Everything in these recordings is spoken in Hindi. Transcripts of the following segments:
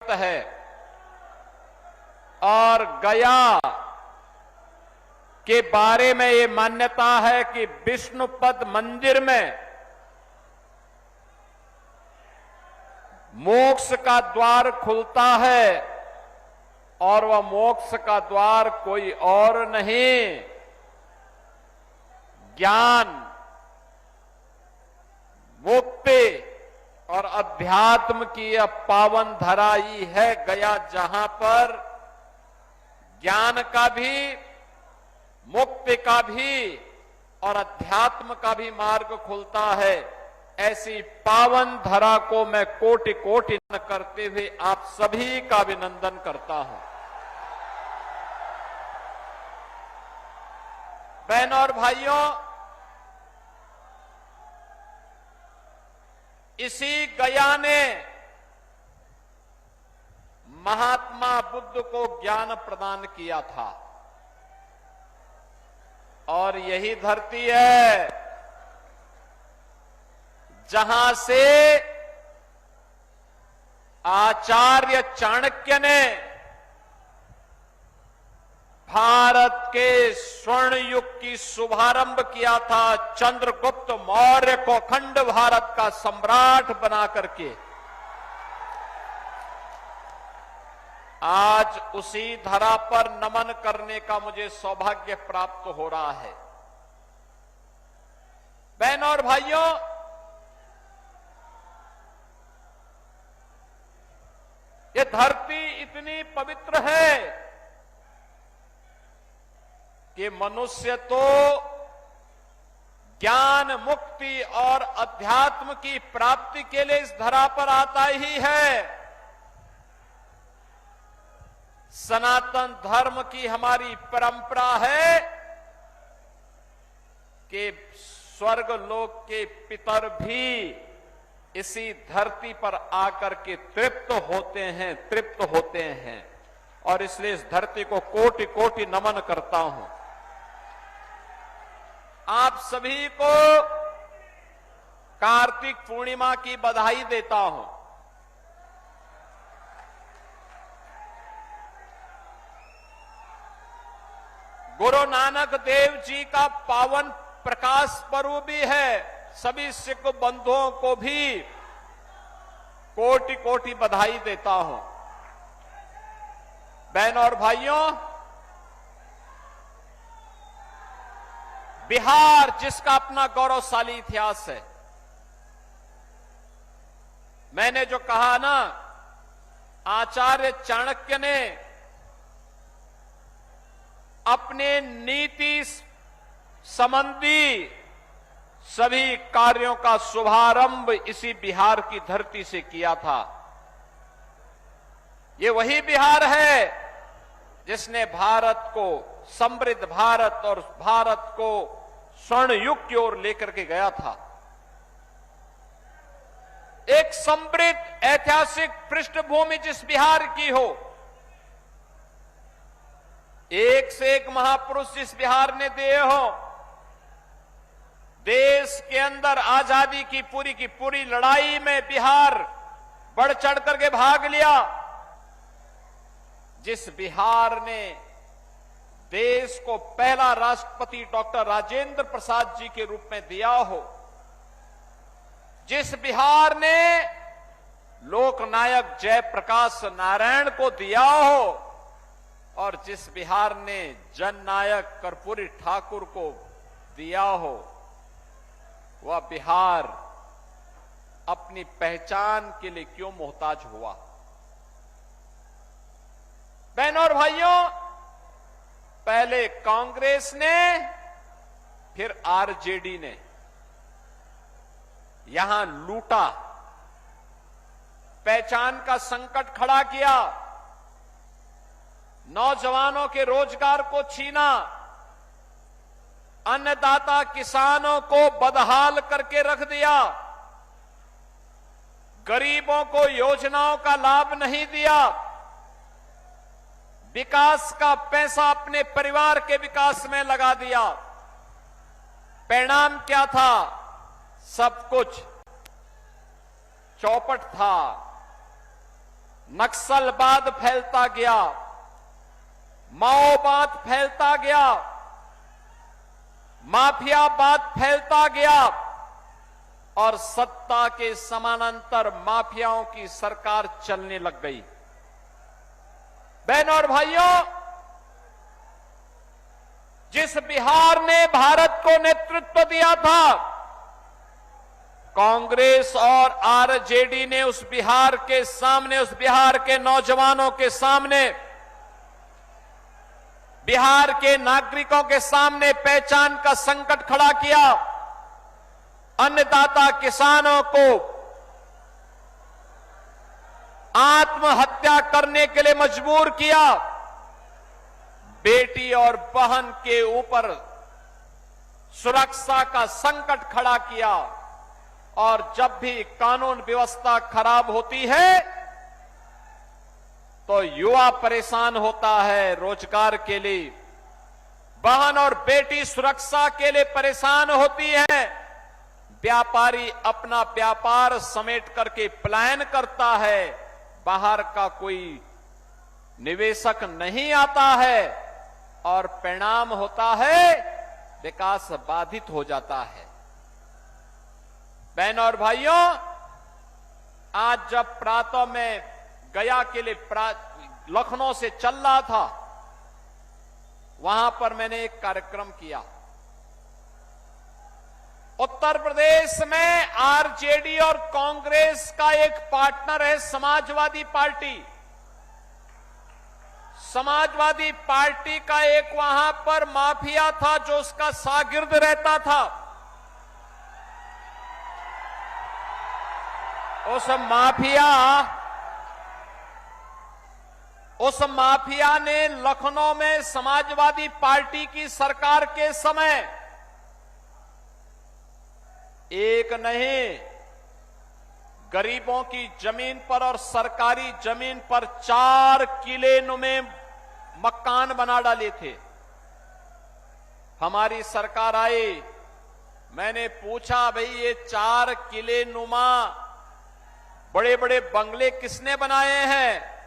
पर्वत है और गया के बारे में ये मान्यता है कि विष्णुपद मंदिर में मोक्ष का द्वार खुलता है और वह मोक्ष का द्वार कोई और नहीं, ज्ञान, मुक्ति और अध्यात्म की यह पावन धरा ही है गया, जहां पर ज्ञान का भी, मुक्ति का भी और अध्यात्म का भी मार्ग खुलता है। ऐसी पावन धरा को मैं कोटि कोटि नमन करते हुए आप सभी का अभिनंदन करता हूं। बहनों और भाइयों, इसी गया ने महात्मा बुद्ध को ज्ञान प्रदान किया था और यही धरती है जहां से आचार्य चाणक्य ने भारत के स्वर्ण युग की शुभारंभ किया था, चंद्रगुप्त मौर्य को अखंड भारत का सम्राट बना करके। आज उसी धरा पर नमन करने का मुझे सौभाग्य प्राप्त हो रहा है। बहनों और भाइयों, ये धरती इतनी पवित्र है कि मनुष्य तो ज्ञान, मुक्ति और अध्यात्म की प्राप्ति के लिए इस धरा पर आता ही है। सनातन धर्म की हमारी परंपरा है कि स्वर्ग लोक के पितर भी इसी धरती पर आकर के तृप्त होते हैं और इसलिए इस धरती को कोटि कोटि नमन करता हूं। आप सभी को कार्तिक पूर्णिमा की बधाई देता हूं। गुरु नानक देव जी का पावन प्रकाश पर्व भी है। सभी सिख बंधुओं को भी कोटि कोटि बधाई देता हूं। बहनों और भाइयों, बिहार जिसका अपना गौरवशाली इतिहास है, मैंने जो कहा ना, आचार्य चाणक्य ने अपने नीति संबंधी सभी कार्यों का शुभारंभ इसी बिहार की धरती से किया था। ये वही बिहार है जिसने भारत को, समृद्ध भारत और भारत को स्वर्ण युग की ओर लेकर के गया था। एक समृद्ध ऐतिहासिक पृष्ठभूमि जिस बिहार की हो, एक से एक महापुरुष जिस बिहार ने दिए हो, देश के अंदर आजादी की पूरी लड़ाई में बिहार बढ़ चढ़ करके भाग लिया, जिस बिहार ने देश को पहला राष्ट्रपति डॉक्टर राजेंद्र प्रसाद जी के रूप में दिया हो, जिस बिहार ने लोकनायक जयप्रकाश नारायण को दिया हो और जिस बिहार ने जननायक कर्पूरी ठाकुर को दिया हो, वह बिहार अपनी पहचान के लिए क्यों मोहताज हुआ? बहनों और भाइयों, पहले कांग्रेस ने, फिर आरजेडी ने यहां लूटा, पहचान का संकट खड़ा किया, नौजवानों के रोजगार को छीना, अन्नदाता किसानों को बदहाल करके रख दिया, गरीबों को योजनाओं का लाभ नहीं दिया, विकास का पैसा अपने परिवार के विकास में लगा दिया। परिणाम क्या था? सब कुछ चौपट था, नक्सलवाद फैलता गया, माओवाद फैलता गया, माफियावाद फैलता गया और सत्ता के समानांतर माफियाओं की सरकार चलने लग गई। बहनों और भाइयों, जिस बिहार ने भारत को नेतृत्व दिया था, कांग्रेस और आरजेडी ने उस बिहार के सामने, उस बिहार के नौजवानों के सामने, बिहार के नागरिकों के सामने पहचान का संकट खड़ा किया। अन्नदाता किसानों को आत्महत्या करने के लिए मजबूर किया। बेटी और बहन के ऊपर सुरक्षा का संकट खड़ा किया और जब भी कानून व्यवस्था खराब होती है तो युवा परेशान होता है रोजगार के लिए, बहन और बेटी सुरक्षा के लिए परेशान होती है, व्यापारी अपना व्यापार समेट करके पलायन करता है, बाहर का कोई निवेशक नहीं आता है और परिणाम होता है विकास बाधित हो जाता है। बहनों और भाइयों, आज जब प्रातः में गया के लिए लखनऊ से चल रहा था, वहां पर मैंने एक कार्यक्रम किया। उत्तर प्रदेश में आरजेडी और कांग्रेस का एक पार्टनर है समाजवादी पार्टी। समाजवादी पार्टी का एक वहां पर माफिया था जो उसका शागिर्द रहता था। उस माफिया ने लखनऊ में समाजवादी पार्टी की सरकार के समय एक नहीं, गरीबों की जमीन पर और सरकारी जमीन पर 4 किले नुमे मकान बना डाले थे। हमारी सरकार आई, मैंने पूछा, भाई ये 4 किले नुमा बड़े बड़े बंगले किसने बनाए हैं?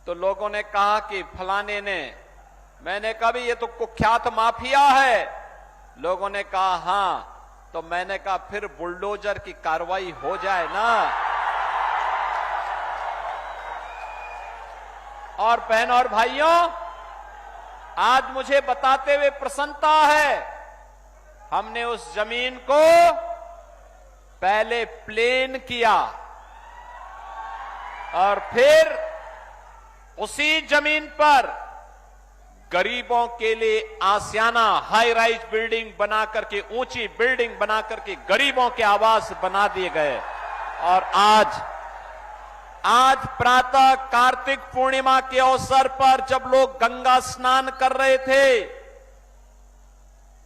तो लोगों ने कहा कि फलाने ने। मैंने कहा, भाई ये तो कुख्यात माफिया है। लोगों ने कहा हां। तो मैंने कहा फिर बुलडोजर की कार्रवाई हो जाए ना। और बहनों और भाइयों, आज मुझे बताते हुए प्रसन्नता है, हमने उस जमीन को पहले प्लेन किया और फिर उसी जमीन पर गरीबों के लिए आसियाना हाई राइज बिल्डिंग बना करके, ऊंची बिल्डिंग बना करके गरीबों के आवास बना दिए गए। और आज प्रातः कार्तिक पूर्णिमा के अवसर पर जब लोग गंगा स्नान कर रहे थे,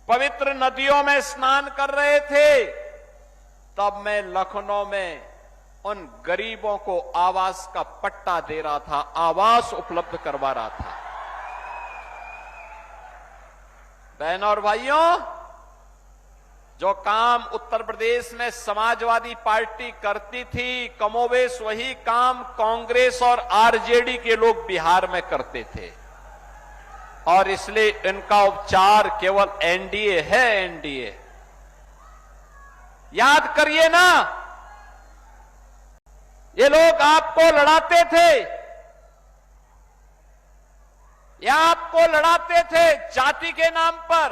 पवित्र नदियों में स्नान कर रहे थे, तब मैं लखनऊ में उन गरीबों को आवास का पट्टा दे रहा था, आवास उपलब्ध करवा रहा था। बहनों और भाइयों, जो काम उत्तर प्रदेश में समाजवादी पार्टी करती थी, कमोबेश वही काम कांग्रेस और आरजेडी के लोग बिहार में करते थे। और इसलिए इनका उपचार केवल एनडीए है, एनडीए। याद करिए ना, ये लोग आपको लड़ाते थे, या आपको लड़ाते थे जाति के नाम पर।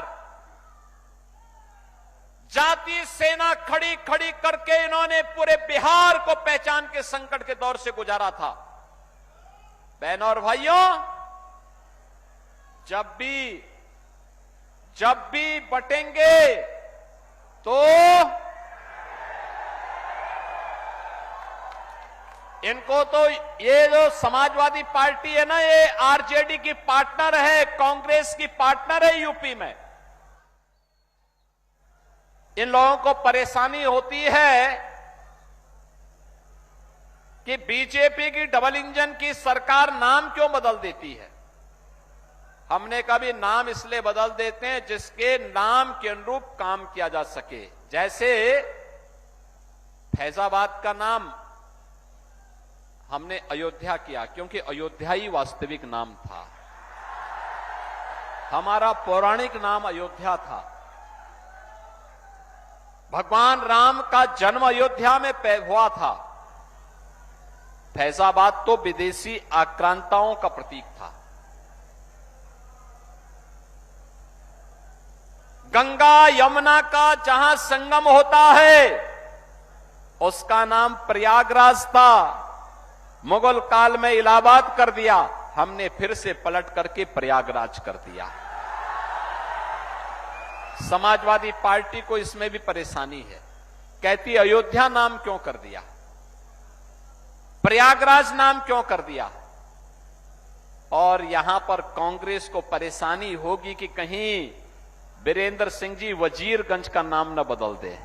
जाति सेना खड़ी खड़ी करके इन्होंने पूरे बिहार को पहचान के संकट के दौर से गुजारा था। बहनों और भाइयों, जब भी बटेंगे तो इनको तो, ये जो समाजवादी पार्टी है ना, ये आरजेडी की पार्टनर है, कांग्रेस की पार्टनर है यूपी में। इन लोगों को परेशानी होती है कि बीजेपी की डबल इंजन की सरकार नाम क्यों बदल देती है। हमने कभी नाम इसलिए बदल देते हैं जिसके नाम के अनुरूप काम किया जा सके। जैसे फैजाबाद का नाम हमने अयोध्या किया क्योंकि अयोध्या ही वास्तविक नाम था। हमारा पौराणिक नाम अयोध्या था। भगवान राम का जन्म अयोध्या में हुआ था। फैजाबाद तो विदेशी आक्रांताओं का प्रतीक था। गंगा यमुना का जहां संगम होता है उसका नाम प्रयागराज था। मुगल काल में इलाहाबाद कर दिया, हमने फिर से पलट करके प्रयागराज कर दिया। समाजवादी पार्टी को इसमें भी परेशानी है, कहती अयोध्या नाम क्यों कर दिया, प्रयागराज नाम क्यों कर दिया। और यहां पर कांग्रेस को परेशानी होगी कि कहीं वीरेंद्र सिंह जी वजीरगंज का नाम न बदल दे।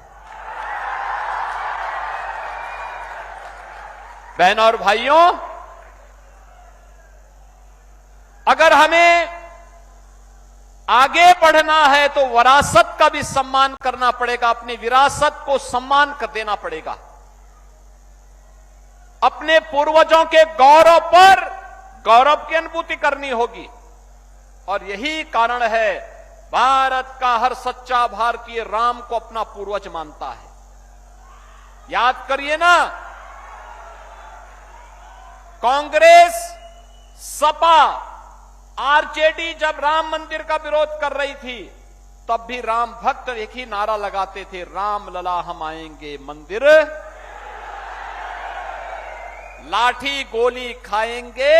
बहनों और भाइयों, अगर हमें आगे बढ़ना है तो विरासत का भी सम्मान करना पड़ेगा। अपनी विरासत को सम्मान कर देना पड़ेगा। अपने पूर्वजों के गौरव पर गौरव की अनुभूति करनी होगी। और यही कारण है भारत का हर सच्चा भारतीय राम को अपना पूर्वज मानता है। याद करिए ना, कांग्रेस, सपा, आरजेडी जब राम मंदिर का विरोध कर रही थी तब भी राम भक्त एक ही नारा लगाते थे, राम लला हम आएंगे मंदिर, लाठी गोली खाएंगे,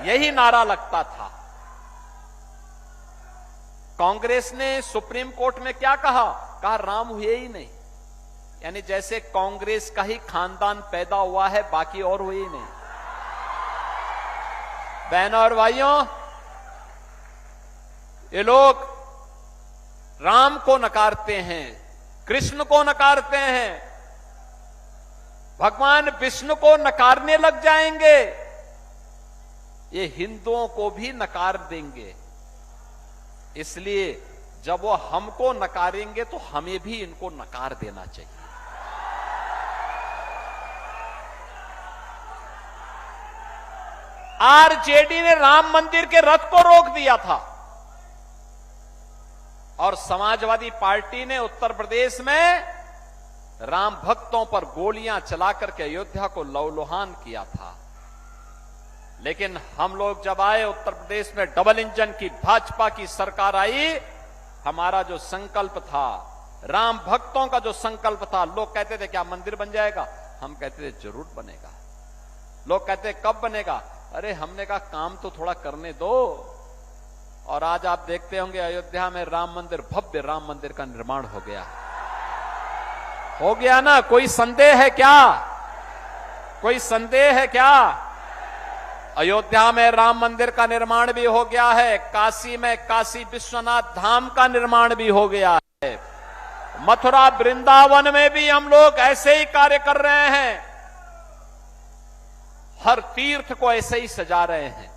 यही नारा लगता था। कांग्रेस ने सुप्रीम कोर्ट में क्या कहा? कहा राम हुए ही नहीं। यानी जैसे कांग्रेस का ही खानदान पैदा हुआ है, बाकी और हुए ही नहीं। बहनों और भाइयों, ये लोग राम को नकारते हैं, कृष्ण को नकारते हैं, भगवान विष्णु को नकारने लग जाएंगे, ये हिंदुओं को भी नकार देंगे। इसलिए जब वो हमको नकारेंगे तो हमें भी इनको नकार देना चाहिए। आरजेडी ने राम मंदिर के रथ को रोक दिया था और समाजवादी पार्टी ने उत्तर प्रदेश में राम भक्तों पर गोलियां चलाकर के अयोध्या को लहूलुहान किया था। लेकिन हम लोग जब आए उत्तर प्रदेश में, डबल इंजन की भाजपा की सरकार आई, हमारा जो संकल्प था, राम भक्तों का जो संकल्प था, लोग कहते थे क्या मंदिर बन जाएगा? हम कहते थे जरूर बनेगा। लोग कहते कब बनेगा? अरे हमने कहा काम तो थोड़ा करने दो। और आज आप देखते होंगे अयोध्या में राम मंदिर, भव्य राम मंदिर का निर्माण हो गया। हो गया ना? कोई संदेह है क्या? कोई संदेह है क्या? अयोध्या में राम मंदिर का निर्माण भी हो गया है। काशी में काशी विश्वनाथ धाम का निर्माण भी हो गया है। मथुरा वृंदावन में भी हम लोग ऐसे ही कार्य कर रहे हैं। हर तीर्थ को ऐसे ही सजा रहे हैं,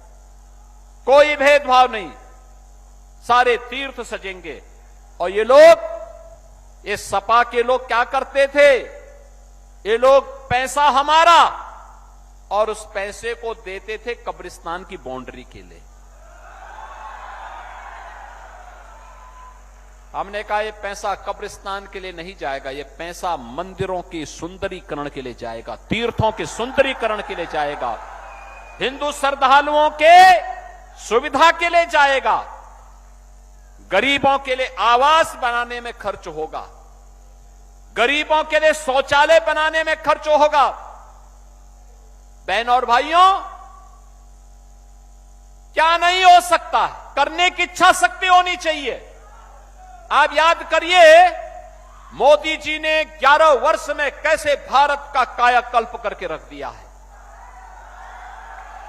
कोई भेदभाव नहीं, सारे तीर्थ सजेंगे। और ये लोग, ये सपा के लोग क्या करते थे? ये लोग पैसा हमारा, और उस पैसे को देते थे कब्रिस्तान की बाउंड्री के लिए। हमने कहा ये पैसा कब्रिस्तान के लिए नहीं जाएगा, ये पैसा मंदिरों की सुंदरीकरण के लिए जाएगा, तीर्थों के सुंदरीकरण के लिए जाएगा, हिंदू श्रद्धालुओं के सुविधा के लिए जाएगा, गरीबों के लिए आवास बनाने में खर्च होगा, गरीबों के लिए शौचालय बनाने में खर्च होगा। बहनों और भाइयों, क्या नहीं हो सकता? करने की इच्छा शक्ति होनी चाहिए। आप याद करिए, मोदी जी ने 11 वर्ष में कैसे भारत का कायाकल्प करके रख दिया है।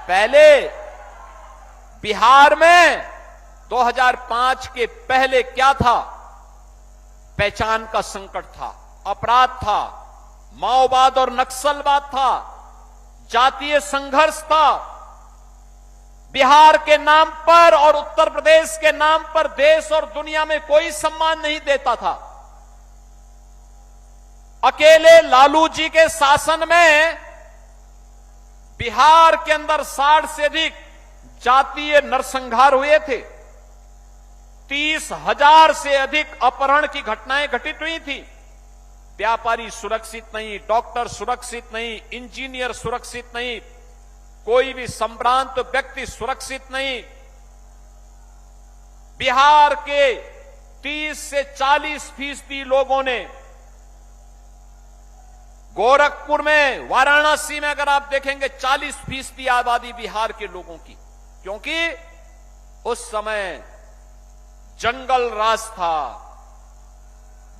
पहले बिहार में 2005 के पहले क्या था? पहचान का संकट था, अपराध था, माओवाद और नक्सलवाद था, जातीय संघर्ष था। बिहार के नाम पर और उत्तर प्रदेश के नाम पर देश और दुनिया में कोई सम्मान नहीं देता था। अकेले लालू जी के शासन में बिहार के अंदर 60 से अधिक जातीय नरसंहार हुए थे। 30,000 से अधिक अपहरण की घटनाएं घटित हुई थी। व्यापारी सुरक्षित नहीं, डॉक्टर सुरक्षित नहीं, इंजीनियर सुरक्षित नहीं, कोई भी संभ्रांत व्यक्ति सुरक्षित नहीं। बिहार के 30 से 40% लोगों ने गोरखपुर में, वाराणसी में अगर आप देखेंगे 40% आबादी बिहार के लोगों की, क्योंकि उस समय जंगल राज था।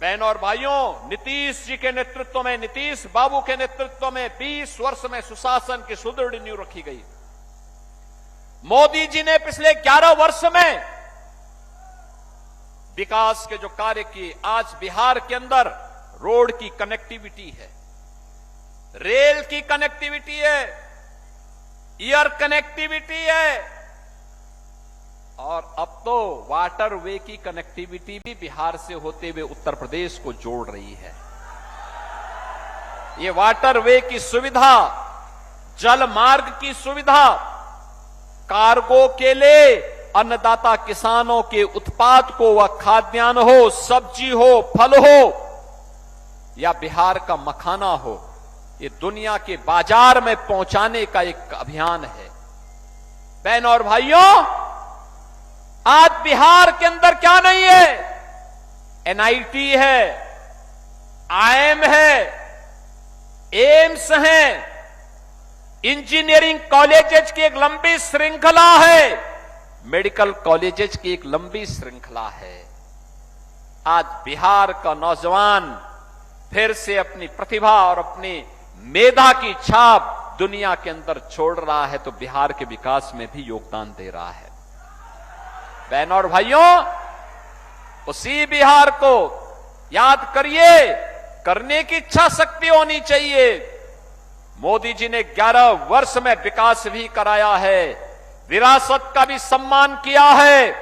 बहनों और भाइयों, नीतीश जी के नेतृत्व में, नीतीश बाबू के नेतृत्व में 20 वर्ष में सुशासन की सुदृढ़ नींव रखी गई। मोदी जी ने पिछले 11 वर्ष में विकास के जो कार्य किए, आज बिहार के अंदर रोड की कनेक्टिविटी है, रेल की कनेक्टिविटी है, एयर कनेक्टिविटी है, और अब तो वाटरवे की कनेक्टिविटी भी बिहार से होते हुए उत्तर प्रदेश को जोड़ रही है। ये वाटरवे की सुविधा, जल मार्ग की सुविधा, कार्गो के लिए अन्नदाता किसानों के उत्पाद को, वह खाद्यान्न हो, सब्जी हो, फल हो या बिहार का मखाना हो, ये दुनिया के बाजार में पहुंचाने का एक अभियान है। बहनों और भाइयों, आज बिहार के अंदर क्या नहीं है? एनआईटी है, आईएम है, एम्स है, इंजीनियरिंग कॉलेजेस की एक लंबी श्रृंखला है, मेडिकल कॉलेजेस की एक लंबी श्रृंखला है। आज बिहार का नौजवान फिर से अपनी प्रतिभा और अपनी मेधा की छाप दुनिया के अंदर छोड़ रहा है, तो बिहार के विकास में भी योगदान दे रहा है। बहनों और भाइयों, उसी बिहार को याद करिए, करने की इच्छा शक्ति होनी चाहिए। मोदी जी ने 11 वर्ष में विकास भी कराया है, विरासत का भी सम्मान किया है।